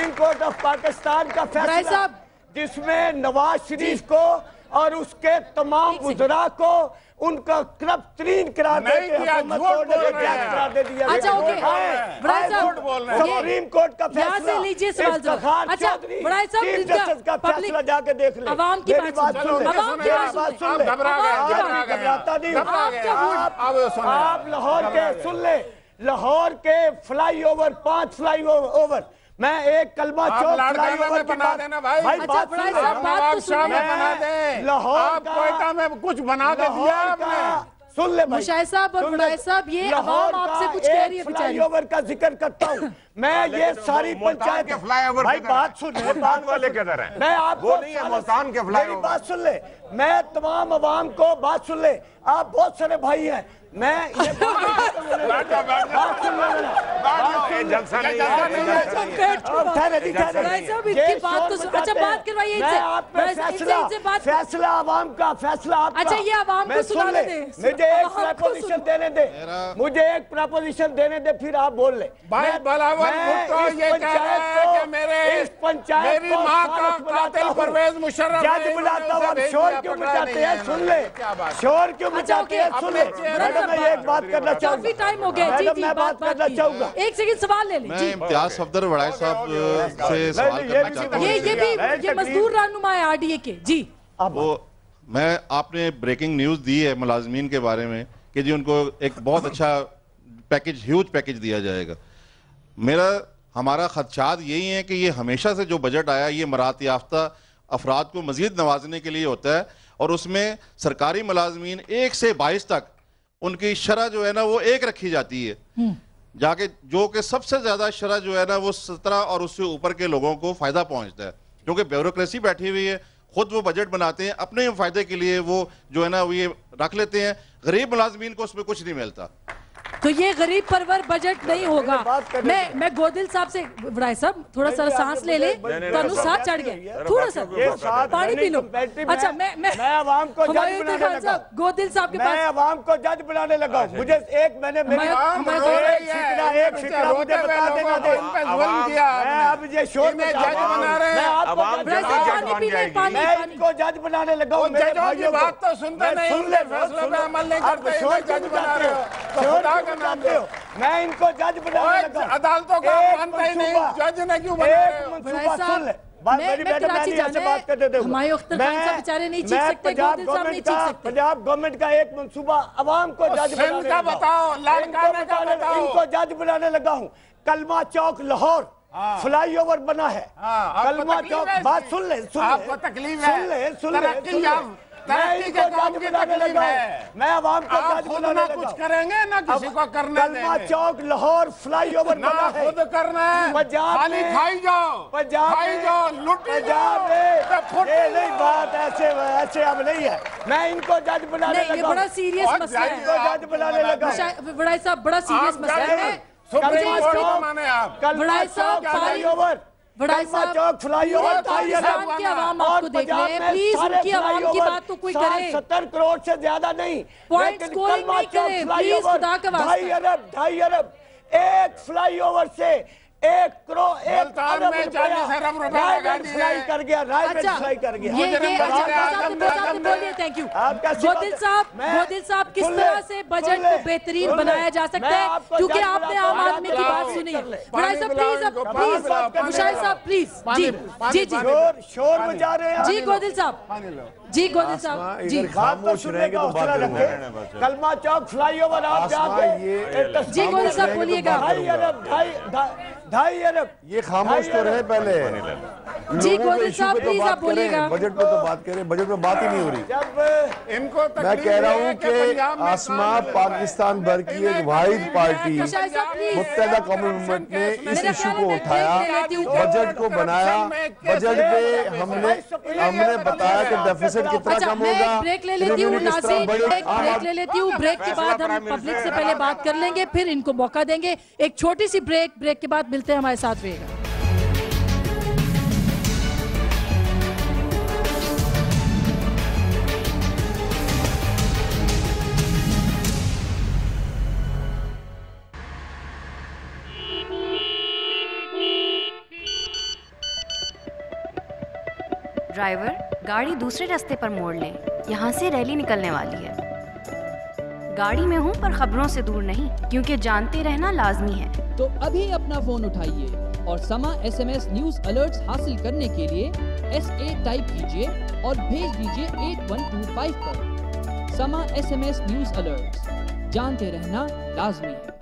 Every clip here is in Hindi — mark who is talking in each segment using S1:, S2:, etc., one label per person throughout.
S1: सुप्रीम कोर्ट ऑफ पाकिस्तान का फैसला जिसमें नवाज शरीफ को और उसके तमाम वुज़रा को उनका करप्ट तरीन करार दे दिया।
S2: अच्छा ओके,
S1: सुप्रीम कोर्ट का फैसला
S2: लीजिए सवाल जवाब। अच्छा बड़ा साहब
S1: का फैसला जाके देख ले।
S2: आवाम की बात सुन ले,
S1: घबराता नहीं। आप लाहौर के सुन ले, लाहौर के फ्लाईओवर 5 फ्लाईओवर मैं एक कलमा चौक फ्लाईओवर
S3: बना देना भाई।
S2: अच्छा बात तो सुन
S3: ले, लाहौर कोयटा में कुछ बना दे दिया आपने।
S1: सुन ले
S2: मुशाहिद साहब और मुशाहिद साहब, ये आवाम आपसे कुछ कह रही है।
S1: फ्लाईओवर का जिक्र करता हूँ मैं, ये सारी पंचायत
S3: के फ्लाईओवर
S1: भाई बात सुन ले,
S3: बात वाले किधर है?
S1: मैं आपको
S3: नहीं है मुल्तान के फ्लाईओवर।
S1: बात सुन ले, मैं तमाम अवाम को बात सुन ले, आप बहुत सारे भाई हैं, मैं ये फैसला आवाम का फैसला।
S2: अच्छा ये आवाम को सुनाने दे,
S1: मुझे एक प्रपोजिशन देने दे, मुझे एक प्रपोजिशन देने दे, फिर आप बोल ले।
S3: भाई बलावल भुट्टो ये कह रहा है कि मेरी माँ का कातिल परवेज मुशर्रफ
S1: जज बुलाता हूँ। शोर क्यों मचाते हैं? सुन ले, शोर क्यों मचाते हैं? सुन ले मैडम, मैं एक बात करना चाहूँगा।
S2: काफी टाइम हो गया जी,
S1: मैं बात करना चाहूँगा।
S2: एक सेकंड सवाल ले लीजिए।
S4: मैं इम्तियाज सफदर वड़ाई साहब से सवाल करना चाहता हूँ।
S2: ये मजदूर रहनुमा है आरडीए के जी।
S4: वो मैं आपने ब्रेकिंग न्यूज़ दी है मुलाजमीन के बारे में कि जी उनको एक बहुत अच्छा पैकेज, ह्यूज पैकेज दिया जाएगा। हमारा खदशात यही है कि ये हमेशा से जो बजट आया ये मरात याफ्ता अफराद को मजीद नवाजने के लिए होता है, और उसमें सरकारी मुलाजमीन 1 से 22 तक उनकी शरह जो है ना वो 1 रखी जाती है, जाके जो कि सबसे ज्यादा शरह जो है ना वो 17 और उससे ऊपर के लोगों को फायदा पहुंचता है, क्योंकि ब्यूरोक्रेसी बैठी हुई है, खुद वो बजट बनाते हैं अपने फायदे के लिए, वो जो है ना वो ये रख लेते हैं, गरीब मुलाजमीन को उसमें कुछ नहीं मिलता।
S2: तो ये गरीब परवर बजट नहीं होगा। मैं गोदिल साहब से, वड़ाई साहब थोड़ा सा सांस ले ले, तनु साथ चढ़ गए, थोड़ा सा पानी पी लो। अच्छा मैं
S1: आवाम को जज बनाने लगा,
S2: गोदिल साहब के पास
S1: मैं आवाम को जज बनाने लगा। मुझे एक मैंने एक फिक्रा मुझे बता देना दे। मैं अब ये शोर में जज बना रहे हैं, मैं इनको जज बनाने लगा।
S3: मेरे भाइयों बात तो सुनते नहीं, फैसलों पे अमल नहीं करते, जज बना रहे हो।
S1: मैं इनको जज बनाने लगा।
S3: अदालतों का मानता ही नहीं, जज ने क्यों बनाया?
S1: एक मनसूबा सुन ले, मेरी मैडम से बात कर देते
S2: हैं। बेचारे नहीं जीत सकते, गोदिल साहब नहीं जीत सकते।
S1: पंजाब गवर्नमेंट का एक मनसूबा अवाम को जज बनाने
S3: बताओ,
S1: इनको जज बनाने लगा हूँ। कलमा चौक लाहौर फ्लाईओवर बना है, कलमा चौक। बात सुन ले,
S3: आपको तकलीफ है,
S1: सुन ले,
S3: तरक्की के काम की तकलीफ है।
S1: मैं आवाम को जज बनाने लगा।
S3: कुछ करेंगे ना किसी को करने देंगे।
S1: कलमा चौक लाहौर फ्लाईओवर बना है,
S3: खुद करना है,
S1: पंजाब
S3: खाली खाई जाओ, खाई जाओ, लुटी जाओ।
S1: ये नहीं बात, ऐसे अब नहीं है। मैं इनको जज बनाने लगा।
S2: ये बड़ा सीरियस मसला है,
S1: इनको जज बनाने लगा।
S2: वड़ाई साहब बड़ा सीरियस मसला है।
S1: वड़ाई साहब फ्लाईओवर,
S2: वड़ाई साहब
S1: फ्लाईओवर
S2: की आवाम आपको देख रहे हैं, प्लीज उनकी आवाम की बात तो कोई करे।
S1: 70 करोड़ से ज्यादा नहीं,
S2: पॉइंट स्कोरिंग नहीं करे प्लीज, खुदा का वास्ता।
S1: 2.5 अरब एक फ्लाईओवर से 1 करोड़ 1 अरब फ्लाई कर गया, फ्लाई कर गया।
S2: बोलिए थैंक यू। गोदिल साहब किस तरह से बजट को बेहतरीन बनाया जा सकता है, क्योंकि आपने आम आदमी की बात सुनी है। प्लीज मुशाहिद साहब प्लीज। जी जी जी
S1: शोर मचा रहे हैं
S2: जी गोदिल साहब, जी गोदिल साहब जी।
S1: खामोश रहेंगे तो हौसला रखें। कलमा चौक फ्लाईओवर आप जाके
S2: जी गोदिल साहब बोलिएगा।
S1: 2.5 अरब
S5: ये खामोश तो रहे पहले।
S2: जी गोदिल साहब प्लीज आप बोलिएगा।
S5: बजट पे तो बात करें, बजट पे बात ही नहीं हो रही।
S3: इनको
S5: मैं कह रहा हूँ कि आसमा पाकिस्तान भर की एक वाहिद पार्टी मुत्तहिदा कौमी मूवमेंट ने इस इशू को उठाया, बजट को बनाया। बजट पे हमने बताया कि डेफिसिट कितना कम होगा।
S2: ब्रेक ले लेती हूँ नाज़रीन, ब्रेक ले लेती हूँ। ब्रेक के बाद हम पब्लिक से पहले बात कर लेंगे, फिर इनको मौका देंगे। एक छोटी सी ब्रेक के बाद मिलते हैं, हमारे साथ रहिएगा।
S6: ड्राइवर, गाड़ी दूसरे रास्ते पर मोड़ लें। यहाँ से रैली निकलने वाली है। गाड़ी में हूँ पर खबरों से दूर नहीं, क्योंकि जानते रहना लाजमी है।
S7: तो अभी अपना फोन उठाइए और समा SMS न्यूज अलर्ट्स हासिल करने के लिए SA टाइप कीजिए और भेज दीजिए 8125 पर। समा SMS न्यूज अलर्ट्स, जानते रहना लाजमी है।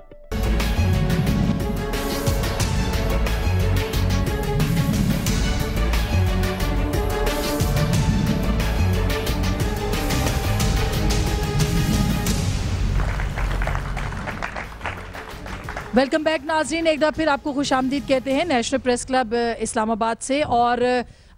S2: वेलकम बैक नाज़रीन, एक बार फिर आपको खुशामदीद कहते हैं नेशनल प्रेस क्लब इस्लामाबाद से। और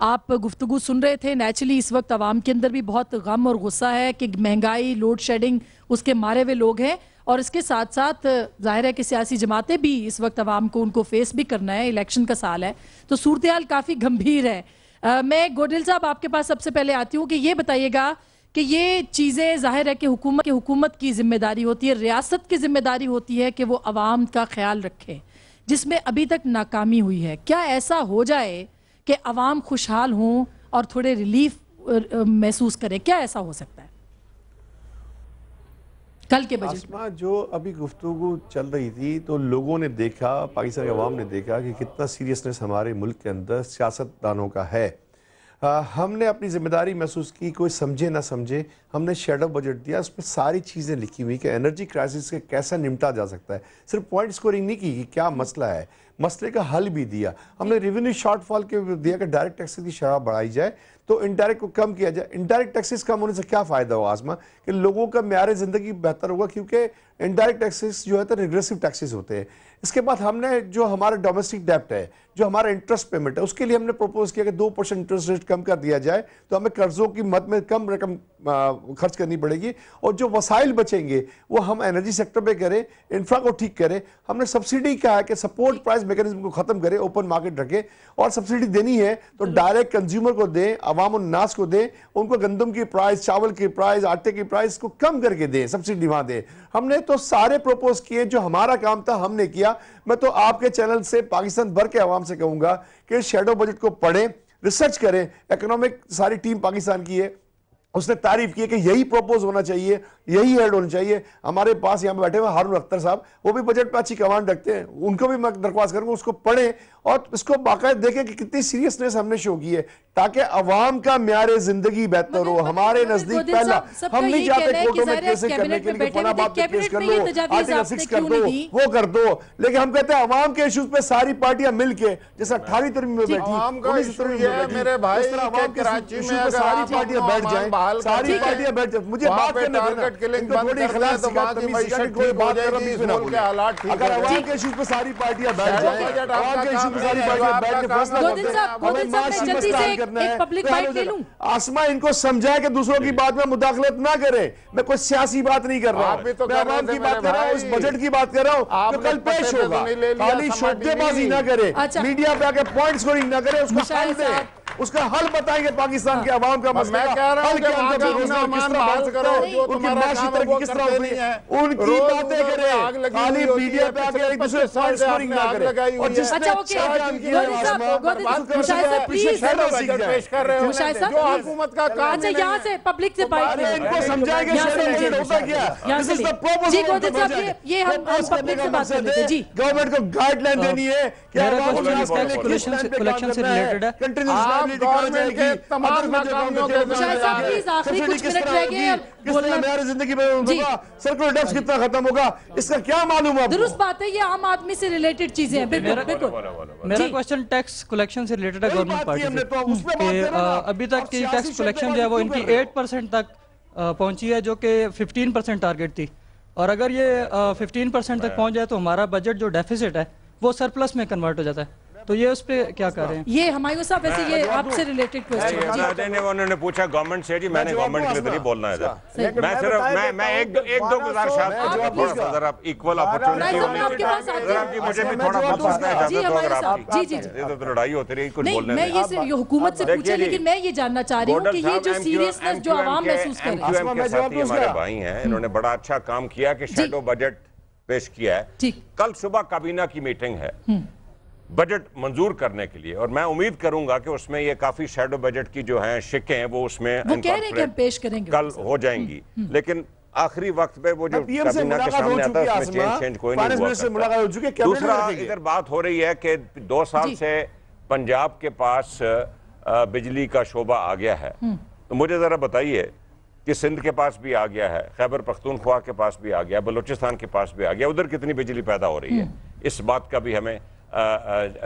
S2: आप गुफ्तगू सुन रहे थे। नेचुरली इस वक्त आवाम के अंदर भी बहुत गम और गुस्सा है कि महंगाई, लोड शेडिंग, उसके मारे हुए लोग हैं। और इसके साथ साथ जाहिर है कि सियासी जमातें भी इस वक्त आवाम को उनको फेस भी करना है, इलेक्शन का साल है, तो सूरत हाल काफ़ी गंभीर है। मैं गोडिल साहब आपके पास सबसे पहले आती हूँ कि ये बताइएगा कि ये चीज़ें जाहिर है कि हुकूमत की जिम्मेदारी होती है, रियासत की जिम्मेदारी होती है कि वो आवाम का ख्याल रखे, जिसमें अभी तक नाकामी हुई है। क्या ऐसा हो जाए कि आवाम खुशहाल हों और थोड़े रिलीफ महसूस करें? क्या ऐसा हो सकता है कल के बजट
S5: में? जो अभी गुफ्तगू चल रही थी तो लोगों ने देखा, पाकिस्तान की आवाम ने देखा कि कितना सीरियसनेस हमारे मुल्क के अंदर सियासतदानों का है। हमने अपनी जिम्मेदारी महसूस की, कोई समझे ना समझे, हमने शेडो बजट दिया। उसमें सारी चीज़ें लिखी हुई कि एनर्जी क्राइसिस के कैसा निपटा जा सकता है। सिर्फ पॉइंट स्कोरिंग नहीं की कि क्या मसला है, मसले का हल भी दिया। हमने रेवेन्यू शॉर्टफॉल के दिया कि डायरेक्ट टैक्सेस की शरह बढ़ाई जाए तो इनडायरेक्ट को कम किया जाए। इनडायरेक्ट टैक्सेस कम होने से क्या फ़ायदा होगा आसमा कि लोगों का म्यार ज़िंदगी बेहतर होगा, क्योंकि इनडायरेक्ट टैक्सेस जो है तो रिग्रेसिव टैक्सेस होते हैं। इसके बाद हमने जो हमारा डोमेस्टिक डेप्ट है, जो हमारा इंटरेस्ट पेमेंट है, उसके लिए हमने प्रपोज किया कि 2% इंटरेस्ट रेट कम कर दिया जाए तो हमें कर्जों की मद में कम रकम खर्च करनी पड़ेगी और जो वसाइल बचेंगे वो हम एनर्जी सेक्टर पे करें, इंफ्रा को ठीक करें। हमने सब्सिडी कहा है कि सपोर्ट प्राइस मैकेनिज्म को खत्म करें, ओपन मार्केट रखें और सब्सिडी देनी है तो डायरेक्ट कंज्यूमर को दें, अवाम और नास को दें। उनको गंदम की प्राइस, चावल की प्राइस, आटे की प्राइस को कम करके दें, सब्सिडी वहां दें। हमने तो सारे प्रपोज किए, जो हमारा काम था हमने किया। मैं तो आपके चैनल से पाकिस्तान भर के अवाम से कहूंगा कि शेडो बजट को पढ़ें, रिसर्च करें। इकोनॉमिक सारी टीम पाकिस्तान की है, उसने तारीफ की है कि यही प्रपोज होना चाहिए, यही ऐड होना चाहिए। हमारे पास यहाँ पे बैठे हुए हारून अख्तर साहब, वो भी बजट पे अच्छी कमांड रखते हैं, उनको भी मैं दरख्वास्त करूंगा उसको पढ़ें और इसको बाकायदा देखें कि कितनी सीरियसनेस हमने शो की है, ताकि अवाम का म्यार जिंदगी बेहतर हो। हमारे नजदीक पहला हम नहीं चाहते कोर्टों में केसेस करने के लिए, फलाबाद पे केस कर लो, आर्टिकल 6 कर दो, वो कर दो, लेकिन हम कहते हैं अवाम के इश्यूज पे सारी पार्टियां मिलके, जैसे 18वीं तरमीम में बैठी, 19वीं तरमीम में
S3: मेरे भाई,
S5: कराची में सारी पार्टियां बैठ जाएं, सारी पार्टियां बैठ जाएं। मुझे बात करने देना, थोड़ी इखलास कोई बात कर रही है। अगर अवाम के इश्यूज पे सारी पार्टियां बैठ जाएं, अवाम के इश्यूज पे सारी पार्टियां बैठ के फैसला करते हैं, हमें माशी में स्टार्ट करना है। आसमा इनको समझाए कि दूसरों की बात में मुदाखलत ना करे। मैं कोई सियासी बात नहीं कर रहा, मैं अवाम की बात कर रहा हूँ, इस बजट की बात कर रहा हूँ जो कल पेश होगा। खाली शोबेबाजी ना करे, मीडिया पे आके पॉइंट स्कोरिंग ना करे, उसको हल दे, उसका हल बताएंगे पाकिस्तान के अवाम का मसला।
S3: मैं कह रहा हूं कि
S5: उनकी बातें करें, खाली मीडिया पे आके एक दूसरे पॉइंट स्कोरिंग ना करें। और जिसने
S3: पेश कर रहे हो जो हुकूमत का काम,
S2: अच्छा यहाँ से पब्लिक से बात
S5: इनको समझाएंगे होता क्या।
S2: जी गोदिल साहब, ये हम पब्लिक से बात कर रहे थे। जी
S5: गवर्नमेंट को गाइडलाइन देनी है क्या
S8: कलेक्शन से रिलेटेड है।
S3: गवर्नमेंट के तमाम नाकामियों के
S5: जिंदगी में सर्कुलर डेब्ट कितना खत्म होगा, इसका क्या मालूम है?
S2: दुरुस्त बात है, ये आम आदमी से रिलेटेड चीजें हैं। बिल्कुल
S8: मेरा क्वेश्चन टैक्स कलेक्शन से रिलेटेड है गवर्नमेंट पार्टी से। अभी तक की टैक्स कलेक्शन जो है वो इनकी 8% तक पहुंची है, जो कि 15% टारगेट थी। और अगर ये 15% तक पहुंच जाए तो हमारा बजट जो डेफिसिट है वो सरप्लस में कन्वर्ट हो जाता है। तो ये उस पे क्या कर रहे हैं?
S2: ये हमायूं साहब, वैसे ये आपसे रिलेटेड क्वेश्चन
S9: है। उन्होंने पूछा गवर्नमेंट से, जी मैंने गवर्नमेंट के लिए तो नहीं बोलना है सर। मैं सिर्फ मैं एक दो गुजार साहब जरा इक्वल अपॉर्चुनिटी मुझे भी थोड़ा
S2: जी जी
S9: तो लड़ाई होती रही कुछ बोलने।
S2: मैं ये हुकूमत से पूछा, लेकिन मैं ये जानना चाह रही हूँ कि ये जो सीरियसनेस जो आवाम महसूस कर रही है।
S9: हमारे भाई हैं, इन्होंने बड़ा अच्छा काम किया कि शैडो बजट पेश किया है। कल सुबह काबीना की मीटिंग है, बजट मंजूर करने के लिए, और मैं उम्मीद करूंगा कि उसमें ये काफी शैडो बजट की जो हैं शिकें हैं वो उसमें
S2: पेश करेंगे
S9: कल हो जाएंगी, लेकिन आखिरी वक्त पे वो जो काबीना के सामने आता है उसमें चेंज कोई नहीं हुआ। दूसरा इधर बात हो रही है कि 2 साल से पंजाब के पास बिजली का शोबा आ गया है, तो मुझे जरा बताइए कि सिंध के पास भी आ गया है, खैबर पख्तूनख्वा के पास भी आ गया, बलूचिस्तान के पास भी आ गया, उधर कितनी बिजली पैदा हो रही है, इस बात का भी हमें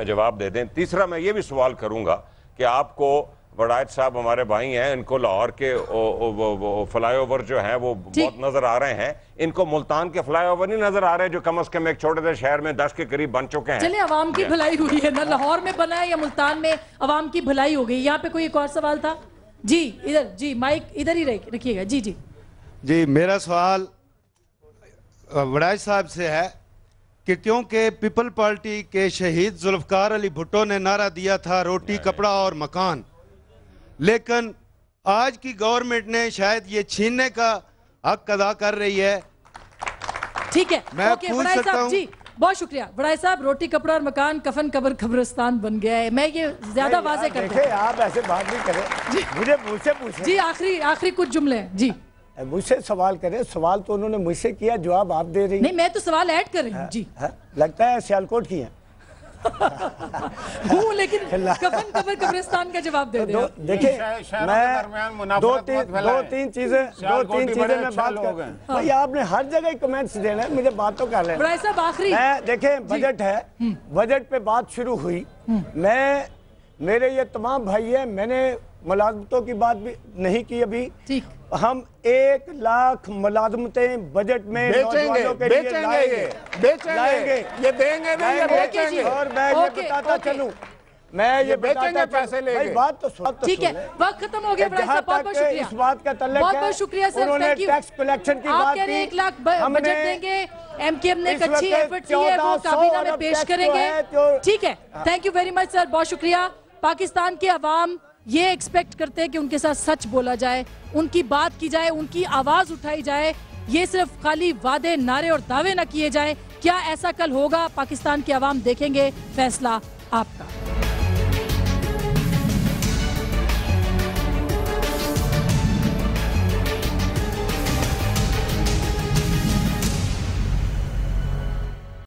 S9: जवाब दे दें। तीसरा मैं ये भी सवाल करूंगा कि आपको वड़ायत साहब हमारे भाई हैं, इनको लाहौर के फ्लाईओवर जो हैं वो बहुत नजर आ रहे हैं, इनको मुल्तान के फ्लाईओवर नहीं नजर आ रहे जो कम से कम एक छोटे से शहर में 10 के करीब बन चुके हैं।
S2: चलिए, अवाम की भलाई हुई है ना, लाहौर में बना है या मुल्तान में, अवाम की भलाई हो गई। यहाँ पे कोई एक और सवाल था जी, इधर जी, माइक इधर ही रखिएगा। जी जी
S10: जी, मेरा सवाल वड़ायत साहब से है कि क्योंकि पीपल पार्टी के शहीद जुल्फकार अली भुट्टो ने नारा दिया था रोटी कपड़ा और मकान, लेकिन आज की गवर्नमेंट ने शायद ये छीनने का हक अदा कर रही है।
S2: ठीक है,
S10: मैं पूछ सकता हूं?
S2: जी बहुत शुक्रिया वड़ाई साहब। रोटी कपड़ा और मकान, कफन कब्र कब्रिस्तान बन गया है। मैं ये ज्यादा वाजे करता हूं,
S1: आप ऐसे बात नहीं करें, मुझे पूछे जी।
S2: आखिरी कुछ जुमले हैं जी।
S1: मुझसे सवाल करें, सवाल तो उन्होंने मुझसे किया, जवाब आप दे रही हैं।
S2: नहीं, मैं तो सवाल ऐड कर रही हूँ जी।
S1: लगता है सियालकोट की है
S2: लेकिन कफन कब्र कब्रिस्तान का जवाब दे दे।
S1: देखिए, मैं दो तीन चीजें मैं बात कर भाई, आपने हर जगह कमेंट्स देना है, मुझे बात तो कर लेना।
S2: साहब आखिरी
S1: देखें, बजट है, बजट पे बात शुरू हुई, मेरे ये तमाम भाई है, मैंने मुलाजमतों की बात भी नहीं की अभी। ठीक, हम 1 लाख मुलाजमतें बजट में नौजवानों के लिए लाएंगे,
S3: ये देंगे ना, ये बेचेंगे।
S1: और मैं ये बताता चलूं, मैं ये
S3: बेचेंगे पैसे लेके।
S1: बात तो
S2: ठीक है, वक्त खत्म हो गया। बहुत बहुत शुक्रिया,
S1: इस बात का तल्लुक है,
S2: बहुत बहुत शुक्रिया सर,
S1: उन्होंने टैक्स कलेक्शन की बात की,
S2: 1 लाख बजट देंगे, एमकेएम ने एक अच्छी एफर्ट की है, वो काबीना में पेश करेंगे। ठीक है, thank you very much sir, बहुत शुक्रिया। पाकिस्तान के अवाम ये एक्सपेक्ट करते हैं कि उनके साथ सच बोला जाए, उनकी बात की जाए, उनकी आवाज उठाई जाए, ये सिर्फ खाली वादे, नारे और दावे न किए जाए। क्या ऐसा कल होगा? पाकिस्तान के अवाम देखेंगे, फैसला आपका।